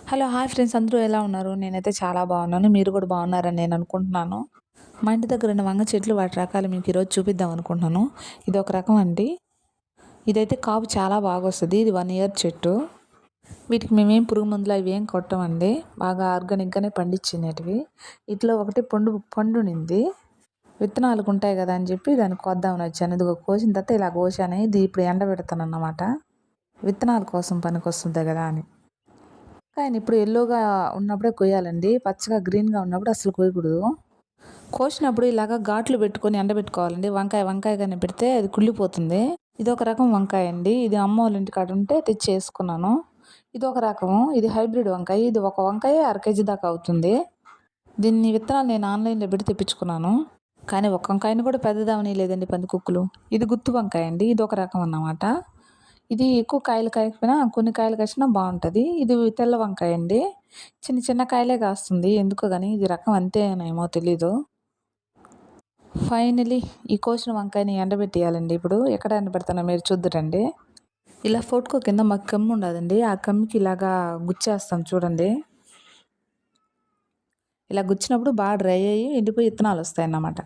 Hello! Hi friends అందరూ ఎలా ఉన్నారు? నేనైతే చాలా బాగున్నాను. మీరు కూడా బాగున్నారని నేను అనుకుంటున్నాను. మా ఇంటి దగ్గర ఉన్న వంగ చెట్లు వాటి రకాలు మీకు ఈరోజు చూపిద్దాం అనుకుంటున్నాను. ఇది ఒక రకం అండి. ఇదైతే కాపు చాలా బాగా వస్తది. ఇది 1 ఇయర్ చెట్టు. వీటికి మేమేం పురుగు మందులు అవి ఏం కొట్టమండి. బాగా ఆర్గానిక్‌గానే పండించినేటివి. ఇట్లో ఒకటి పండునింది. విత్తనాలకు ఉంటాయి కదా అని చెప్పి దాన్ని కోద్దామని వచ్చాను. ఇదిగో కోసిన తర్వాత ఇలా కోసాను. ఇది ఇప్పుడు ఎండబెడతానన్నమాట. విత్తనాల కోసం పనికొస్తుంది కదా అని. కాయని ఇప్పుడు యెల్లోగా ఉన్నప్పుడే కొయ్యాలండి. పచ్చగా గ్రీన్‌గా ఉన్నప్పుడు అస్సలు కొయ్యకూడదు. కోసినప్పుడు ఇలాగ ఘాట్లు పెట్టుకొని ఎండబెట్టుకోవాలండి. వంకాయగాని పెడితే అది కుళ్ళిపోతుంది. ఇదొక రకం వంకాయ అండి. ఇది అమ్మోళ్ళ ఇంటికాడ ఉంటే తెచ్చేసుకున్నాను. ఇదొక రకము. ఇది హైబ్రిడ్ వంకాయ. ఇది ఒక వంకాయ అర కేజీ దాకా అవుతుంది. దీన్ని విత్తనాలు నేను ఆన్‌లైన్‌లో పెట్టి తెప్పించుకున్నాను. కానీ ఒక వంకాయని కూడా పెద్దదవనీయలేదండి పందికొక్కులు. ఇది గుత్తి వంకాయ అండి. ఇదొక రకం అన్నమాట. ఇది ఎక్కువ కాయలు కాయకపోయినా కొన్ని కాయలు కాసినా బాగుంటుంది. ఇది తెల్ల వంకాయ అండి. చిన్న చిన్న కాయలే కాస్తుంది. ఎందుకో గాని ఇది రకం అంతేనేమో తెలీదు. ఫైనలీ ఈ కోసిన వంకాయని ఎండబెట్టేయాలండి ఇప్పుడు. ఎక్కడ ఎండబెడతానో మీరు చూద్దురండి. ఇలా ఫోటో కింద మాకు కమ్ము ఉండదండి. ఆ కమ్మికి ఇలాగా గుచ్చేస్తాం చూడండి. ఇలా గుచ్చినప్పుడు బాగా డ్రై అయ్యి ఎండిపోయి విత్తనాలు వస్తాయన్నమాట.